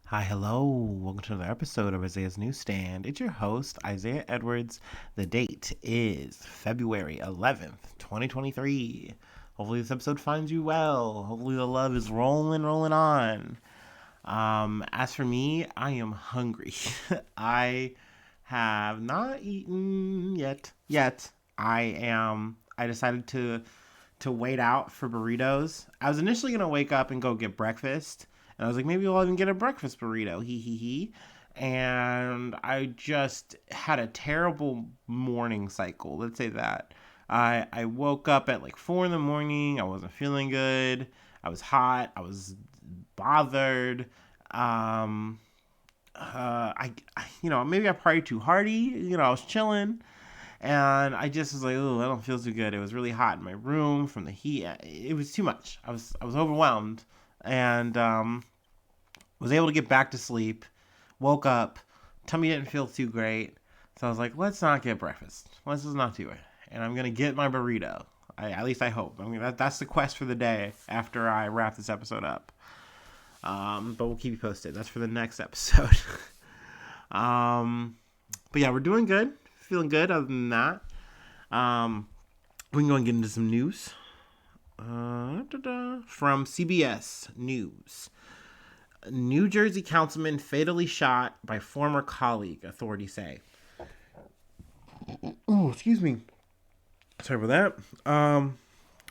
Hi, hello. Welcome to another episode of Isaiah's Newsstand. It's your host, Isaiah Edwards. The date is February 11th, 2023. Hopefully, this episode finds you well. Hopefully, the love is rolling on. As for me, I am hungry. I have not eaten yet. I decided to wait out for burritos. I was initially gonna wake up and go get breakfast, and I was like, maybe I'll even get a breakfast burrito. Hee hee hee. And I just had a terrible morning cycle. Let's say that. I woke up at like 4 in the morning. I wasn't feeling good. I was hot. I was bothered. Um, maybe I partied too hardy. I was chilling, and I just was like, oh, I don't feel too good. It was really hot in my room from the heat. It was too much. I was overwhelmed, and was able to get back to sleep. Woke up, tummy didn't feel too great, so I was like, let's not get breakfast. Let's just not do it. And I'm gonna get my burrito. At least I hope. That's the quest for the day after I wrap this episode up. But we'll keep you posted. That's for the next episode. um, but yeah, we're doing good. Feeling good. Other than that, we can go and get into some news. From CBS News. New Jersey councilman fatally shot by former colleague, authorities say. Oh, excuse me. Sorry for that. Oh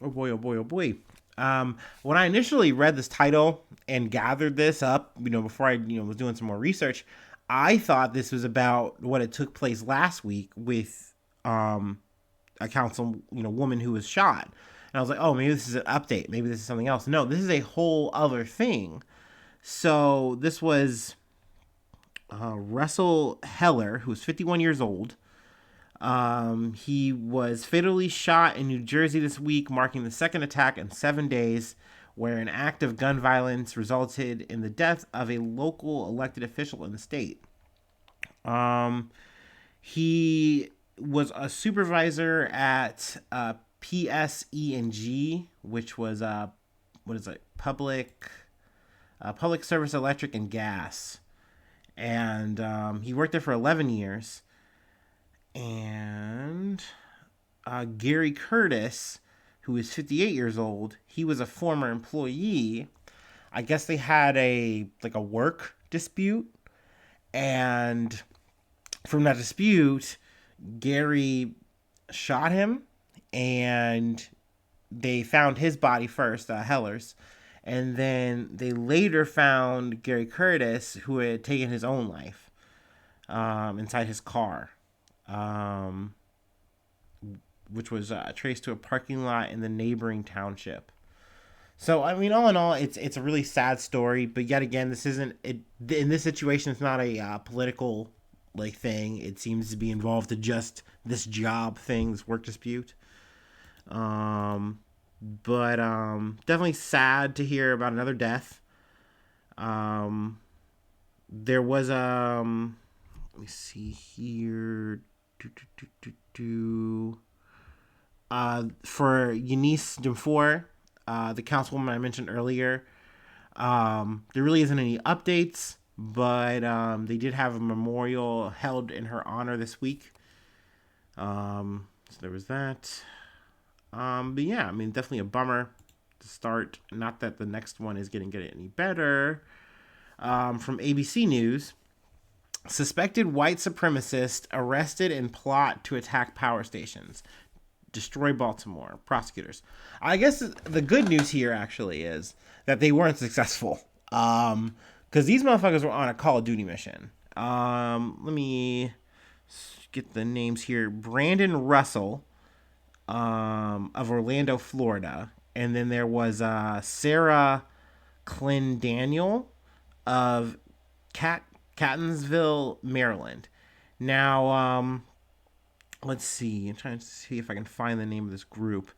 boy, oh boy, oh boy. When I initially read this title and gathered this up, before I, was doing some more research, I thought this was about what had took place last week with a council, woman who was shot. And I was like, oh, maybe this is an update. Maybe this is something else. No, this is a whole other thing. So this was Russell Heller, who was 51 years old. He was fatally shot in New Jersey this week, marking the second attack in 7 days, where an act of gun violence resulted in the death of a local elected official in the state. He was a supervisor at PSE&G, which was public service electric and gas, and he worked there for 11 years. And Gary Curtis, who is 58 years old, he was a former employee. I guess they had a work dispute, and from that dispute, Gary shot him, and they found his body first, Heller's, and then they later found Gary Curtis, who had taken his own life, inside his car, which was traced to a parking lot in the neighboring township. So, I mean, all in all, it's a really sad story. But yet again, this isn't it. In this situation, it's not a political thing. It seems to be involved to just this job thing, this work dispute. But definitely sad to hear about another death. There was let me see here. For Eunice Dumfour, the councilwoman I mentioned earlier, there really isn't any updates, but they did have a memorial held in her honor this week. So there was that. But yeah, I mean, definitely a bummer to start. Not that the next one is going to get any better. From ABC News, suspected white supremacist arrested in plot to attack power stations. Destroy Baltimore. Prosecutors. I guess the good news here actually is that they weren't successful. Because these motherfuckers were on a Call of Duty mission. Let me get the names here. Brandon Russell, of Orlando, Florida. And then there was Sarah Clendaniel of Catonsville, Maryland. Now, let's see. I'm trying to see if I can find the name of this group.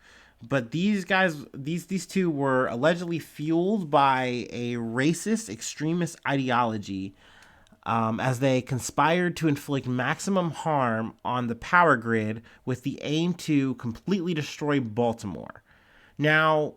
But these guys, these two were allegedly fueled by a racist extremist ideology, as they conspired to inflict maximum harm on the power grid with the aim to completely destroy Baltimore. Now,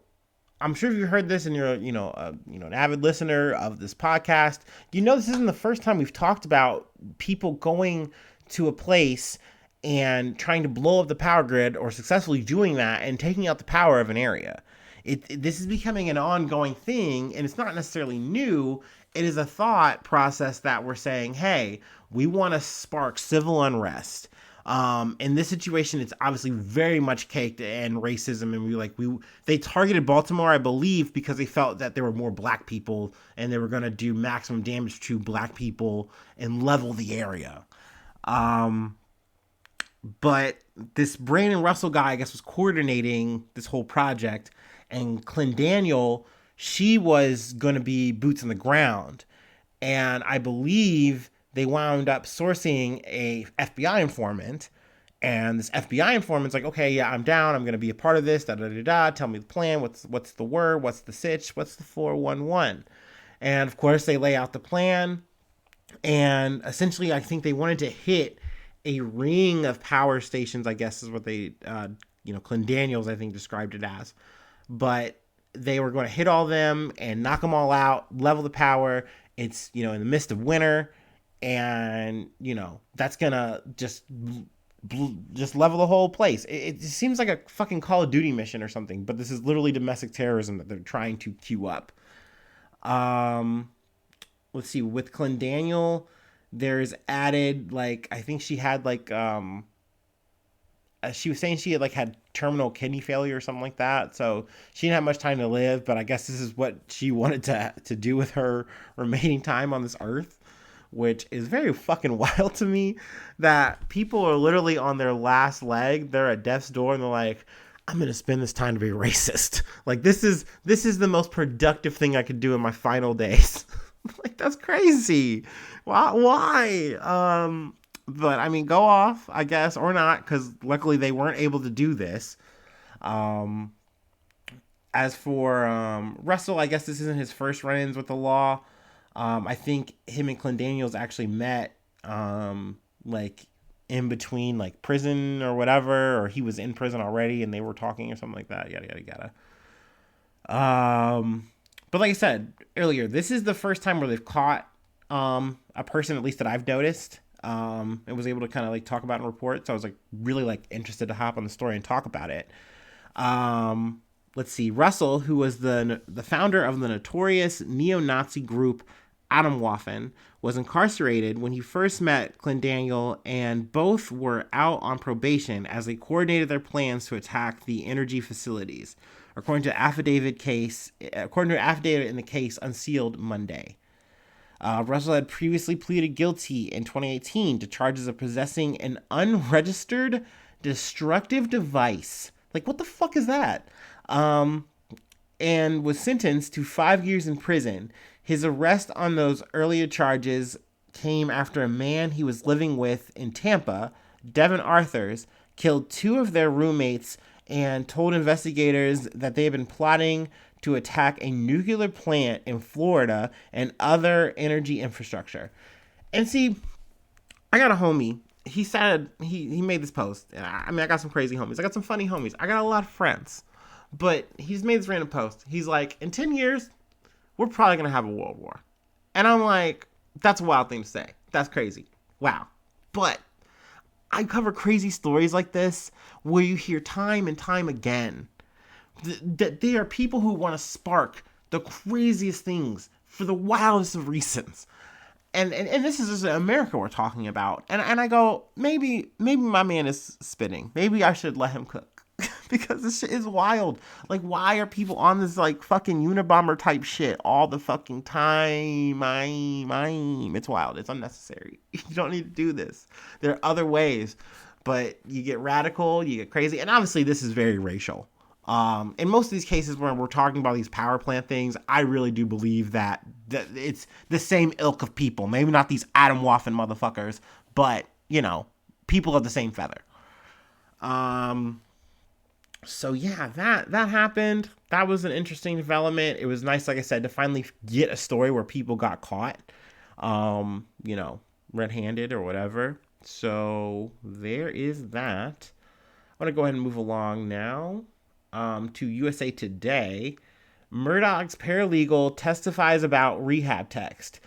I'm sure if you heard this and you're, an avid listener of this podcast, this isn't the first time we've talked about people going to a place and trying to blow up the power grid, or successfully doing that and taking out the power of an area. This is becoming an ongoing thing, and it's not necessarily new. It is a thought process that we're saying, hey, we want to spark civil unrest. In this situation, it's obviously very much caked in racism, and they targeted Baltimore, I believe, because they felt that there were more black people, and they were going to do maximum damage to black people and level the area. But this Brandon Russell guy, I guess, was coordinating this whole project, and Clendaniel, she was going to be boots on the ground, and I believe they wound up sourcing a FBI informant. And this FBI informant's like, okay, yeah, I'm down. I'm going to be a part of this. Da da da da. Tell me the plan. What's the word? What's the sitch? What's the 411? And of course, they lay out the plan. And essentially, I think they wanted to hit a ring of power stations, I guess is what they, Clendaniels, I think, described it as. But they were going to hit all of them and knock them all out, level the power. It's, in the midst of winter. And, that's going to just level the whole place. It seems like a fucking Call of Duty mission or something, but this is literally domestic terrorism that they're trying to queue up. Let's see, with Clendaniel, there's added, I think she had, she was saying she had terminal kidney failure or something like that, so she didn't have much time to live, but I guess this is what she wanted to do with her remaining time on this earth, which is very fucking wild to me, that people are literally on their last leg. They're at death's door and they're like, I'm going to spend this time to be racist. This is the most productive thing I could do in my final days. That's crazy. Why? But I mean, go off, I guess, or not, because luckily they weren't able to do this. As for Russell, I guess this isn't his first run-ins with the law. I think him and Clendaniels actually met, in between, prison or whatever, or he was in prison already and they were talking or something like that. Yada, yada, yada. But like I said earlier, this is the first time where they've caught, a person, at least that I've noticed, and was able to kind of talk about and report. So I was really interested to hop on the story and talk about it. Let's see. Russell, who was the founder of the notorious neo-Nazi group Atomwaffen, was incarcerated when he first met Clendaniel, and both were out on probation as they coordinated their plans to attack the energy facilities, according to an affidavit in the case unsealed Monday. Russell had previously pleaded guilty in 2018 to charges of possessing an unregistered destructive device. What the fuck is that? And was sentenced to 5 years in prison. His arrest on those earlier charges came after a man he was living with in Tampa, Devin Arthurs, killed 2 of their roommates and told investigators that they had been plotting to attack a nuclear plant in Florida and other energy infrastructure. And see, I got a homie. He said, he made this post. I mean, I got some crazy homies. I got some funny homies. I got a lot of friends. But he's made this random post. He's like, in 10 years, we're probably going to have a world war. And I'm like, that's a wild thing to say. That's crazy. Wow. But I cover crazy stories like this where you hear time and time again that there are people who want to spark the craziest things for the wildest of reasons. And this is just America we're talking about. And I go, maybe my man is spitting. Maybe I should let him cook. Because this shit is wild. Why are people on this, fucking Unabomber type shit all the fucking time? It's wild. It's unnecessary. You don't need to do this. There are other ways. But you get radical, you get crazy. And obviously this is very racial. In most of these cases where we're talking about these power plant things, I really do believe that it's the same ilk of people. Maybe not these Atomwaffen motherfuckers, but, people of the same feather. So yeah, that happened. That was an interesting development. It was nice, like I said, to finally get a story where people got caught, red-handed or whatever. So there is that. I'm going to go ahead and move along now to USA Today. Murtaugh's paralegal testifies about rehab text.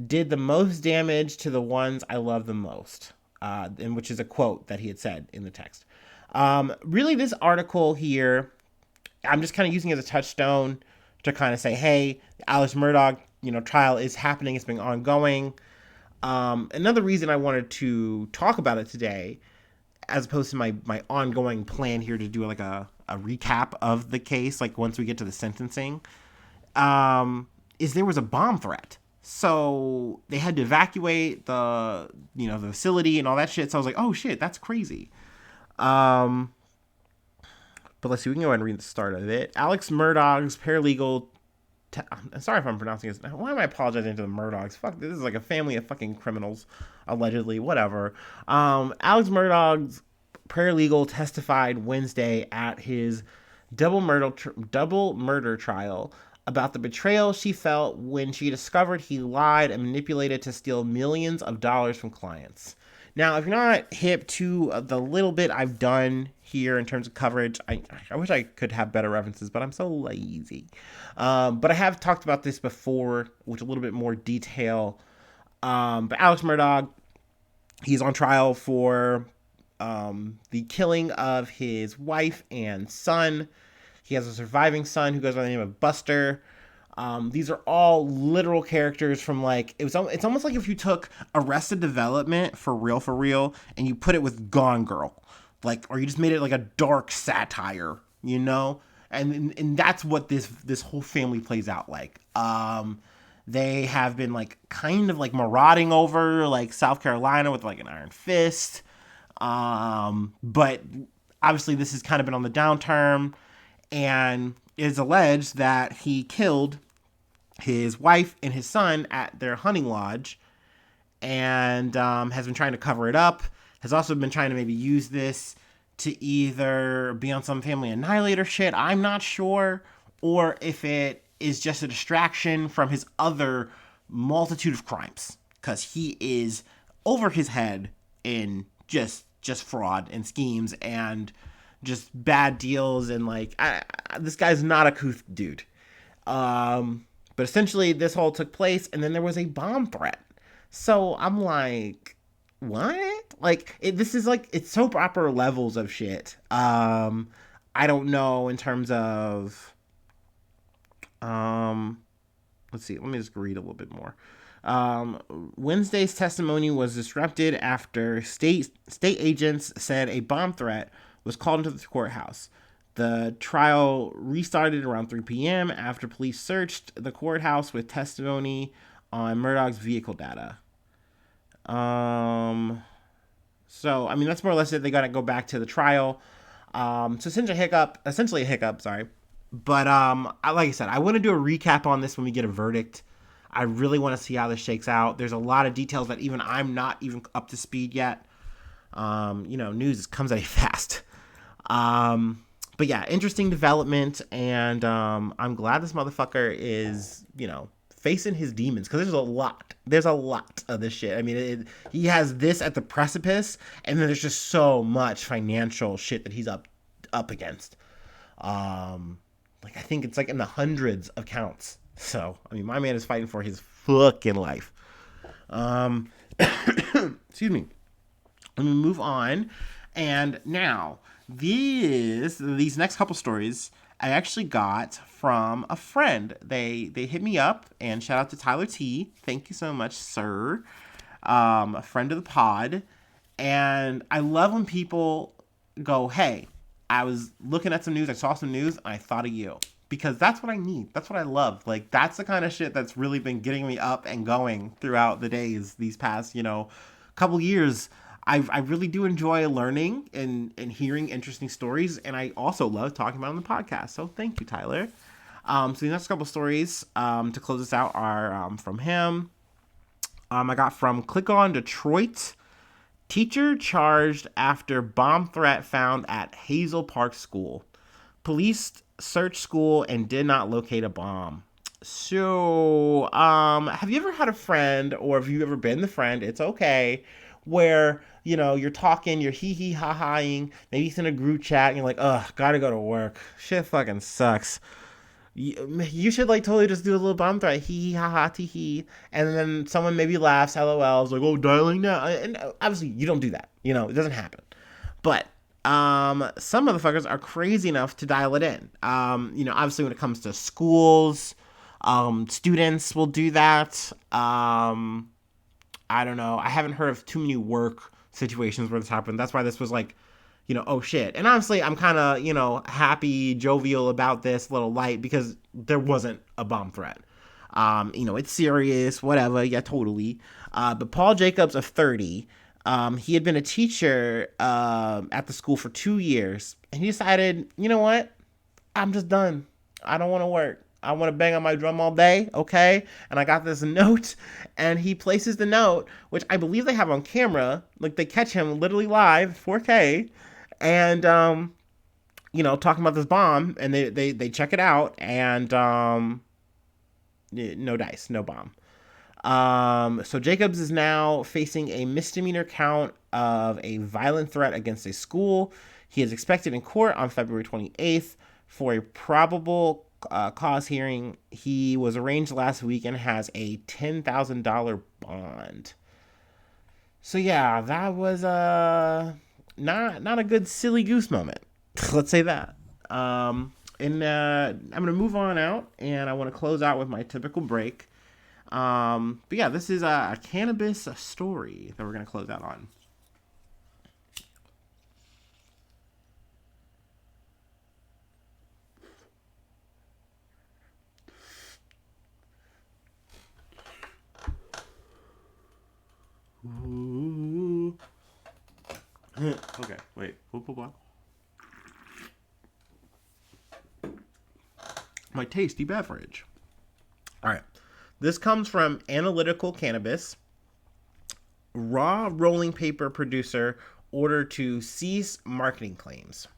Did the most damage to the ones I love the most. And which is a quote that he had said in the text. Really, this article here, I'm just kind of using it as a touchstone to kind of say, hey, Alex Murtaugh, trial is happening. It's been ongoing. Another reason I wanted to talk about it today, as opposed to my ongoing plan here to do like a recap of the case, like once we get to the sentencing, is there was a bomb threat. So they had to evacuate the facility and all that shit. So I was like, oh shit, that's crazy. But let's see, we can go ahead and read the start of it. Alex Murdaugh's paralegal. I'm sorry if I'm pronouncing this. Why am I apologizing to the Murdaughs? Fuck, this is like a family of fucking criminals, allegedly. Whatever. Alex Murdaugh's paralegal testified Wednesday at his double murder trial about the betrayal she felt when she discovered he lied and manipulated to steal millions of dollars from clients. Now, if you're not hip to the little bit I've done here in terms of coverage, I wish I could have better references, but I'm so lazy. But I have talked about this before with a little bit more detail. But Alex Murtaugh, he's on trial for the killing of his wife and son. He has a surviving son who goes by the name of Buster. These are all literal characters from it's almost like if you took Arrested Development for real, and you put it with Gone Girl, or you just made it like a dark satire, and that's what this whole family plays out like. They have been kind of marauding over South Carolina with an iron fist, but obviously this has kind of been on the downturn, and it is alleged that he killed his wife and his son at their hunting lodge, and has been trying to cover it up. Has also been trying to maybe use this to either be on some family annihilator shit, I'm not sure, or if it is just a distraction from his other multitude of crimes, because he is over his head in just fraud and schemes and just bad deals, and this guy's not a couth dude. But essentially, this all took place, and then there was a bomb threat. So I'm like, what? This is it's soap opera levels of shit. I don't know in terms of, let's see, let me just read a little bit more. Wednesday's testimony was disrupted after state agents said a bomb threat was called into the courthouse. The trial restarted around 3 p.m. after police searched the courthouse with testimony on Murdaugh's vehicle data. So, I mean, that's more or less it. They got to go back to the trial. So essentially a hiccup, sorry. But like I said, I want to do a recap on this when we get a verdict. I really want to see how this shakes out. There's a lot of details that even I'm not even up to speed yet. News comes at you fast. But yeah, interesting development, and I'm glad this motherfucker is, facing his demons, because there's a lot of this shit. I mean, he has this at the precipice, and then there's just so much financial shit that he's up against. I think it's in the hundreds of counts. So, I mean, my man is fighting for his fucking life. Excuse me. Let me move on, and now these next couple stories I actually got from a friend. They hit me up, and shout out to Tyler T. Thank you so much, sir. A friend of the pod. And I love when people go, hey, I was looking at some news, I saw some news, and I thought of you. Because that's what I need. That's what I love. That's the kind of shit that's really been getting me up and going throughout the days these past, couple years. I really do enjoy learning and hearing interesting stories, and I also love talking about it on the podcast. So thank you, Tyler. So the next couple stories to close this out are from him. I got from Click On Detroit. Teacher charged after bomb threat found at Hazel Park School. Police searched school and did not locate a bomb. So, have you ever had a friend, or have you ever been the friend, it's okay, where, you're talking, you're hee-hee ha-haing, maybe it's in a group chat, and you're like, ugh, gotta go to work, shit fucking sucks, You should like totally just do a little bomb threat, hee hee ha ha tee hee, and then someone maybe laughs, lol, is like, oh, dialing now, and obviously you don't do that. It doesn't happen. But some motherfuckers are crazy enough to dial it in. Obviously when it comes to schools, students will do that. I don't know. I haven't heard of too many work situations where this happened. That's why this was like, oh shit. And honestly, I'm kind of, happy, jovial about this, little light, because there wasn't a bomb threat. It's serious, whatever. Yeah, totally. But Paul Jacobs of 30, he had been a teacher at the school for 2 years, and he decided, you know what? I'm just done. I don't want to work. I want to bang on my drum all day, okay? And I got this note, and he places the note, which I believe they have on camera. Like, they catch him literally live, 4K, and, talking about this bomb, and they check it out, and, no dice, no bomb. So Jacobs is now facing a misdemeanor count of a violent threat against a school. He is expected in court on February 28th for a probable cause hearing. He was arraigned last week and has a $10,000 bond. So yeah, that was not a good silly goose moment. Let's say that. And I'm gonna move on out, and I want to close out with my typical break. But yeah, this is a cannabis story that we're gonna close out on. Ooh. Okay, wait. My tasty beverage. All right. This comes from Analytical Cannabis. Raw rolling paper producer ordered to cease marketing claims.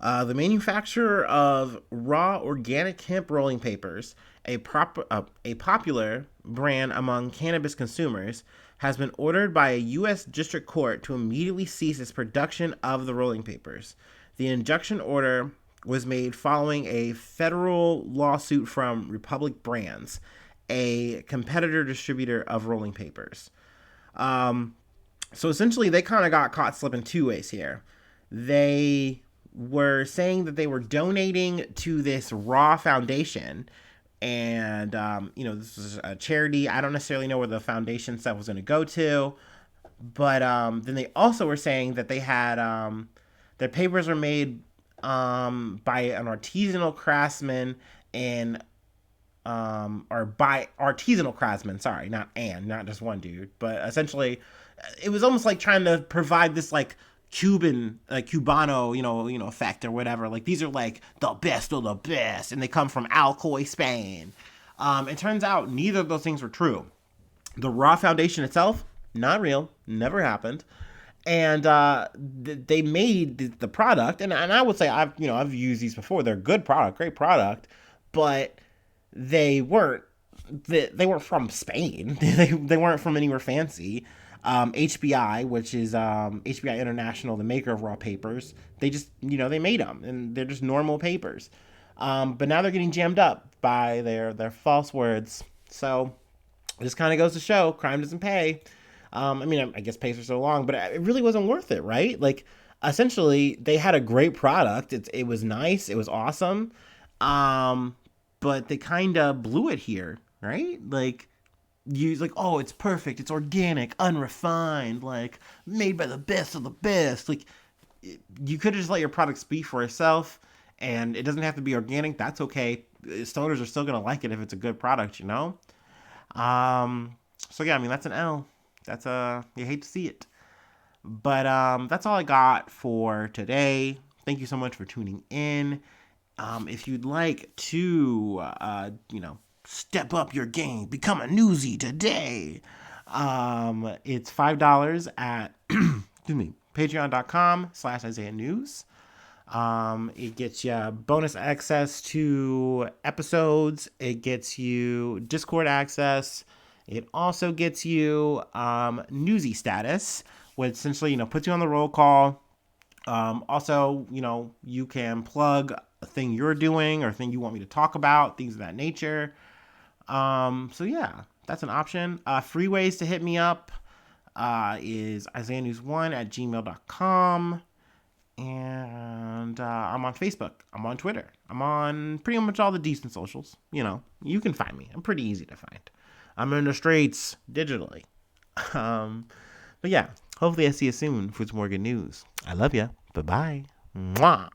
The manufacturer of raw organic hemp rolling papers, a popular brand among cannabis consumers, has been ordered by a U.S. district court to immediately cease its production of the rolling papers. The injunction order was made following a federal lawsuit from Republic Brands, a competitor distributor of rolling papers. So essentially, they kind of got caught slipping two ways here. They were saying that they were donating to this Raw Foundation, and this is a charity. I don't necessarily know where the foundation stuff was going to go to, but then they also were saying that they had their papers were made by an artisanal craftsman and or by artisanal craftsmen, sorry, not just one dude, but essentially it was almost like trying to provide this like Cuban, like Cubano, effect or whatever. Like, these are like the best of the best, and they come from Alcoy, Spain. It turns out neither of those things were true. The Raw Foundation itself, not real, never happened. And they made the product, and I would say I've used these before. They're good product, great product, but they weren't from Spain. They weren't from anywhere fancy. HBI, which is HBI International, the maker of raw papers, they just they made them, and they're just normal papers. But now they're getting jammed up by their false words. So this kind of goes to show crime doesn't pay. I guess pays for so long, but it really wasn't worth it, right? Like, essentially, they had a great product. It was nice. It was awesome. But they kind of blew it here, right? Like, oh, it's perfect. It's organic, unrefined, like, made by the best of the best. Like, you could have just let your product speak for itself, and it doesn't have to be organic. That's okay. Stoners are still going to like it if it's a good product, So, yeah, that's an L. That's you hate to see it. But that's all I got for today. Thank you so much for tuning in. If you'd like to, step up your game, become a newsie today, it's $5 at excuse me, patreon.com/Isaiah News. It gets you bonus access to episodes. It gets you Discord access. It also gets you newsy status, which essentially, puts you on the roll call. Also, you can plug a thing you're doing or a thing you want me to talk about, things of that nature. So yeah, that's an option. Free ways to hit me up is isaiahnews1@gmail.com. And I'm on Facebook. I'm on Twitter. I'm on pretty much all the decent socials. You can find me. I'm pretty easy to find. I'm in the streets digitally. Um, but yeah, hopefully I see you soon for some more good news. I love ya. Bye-bye. Mwah.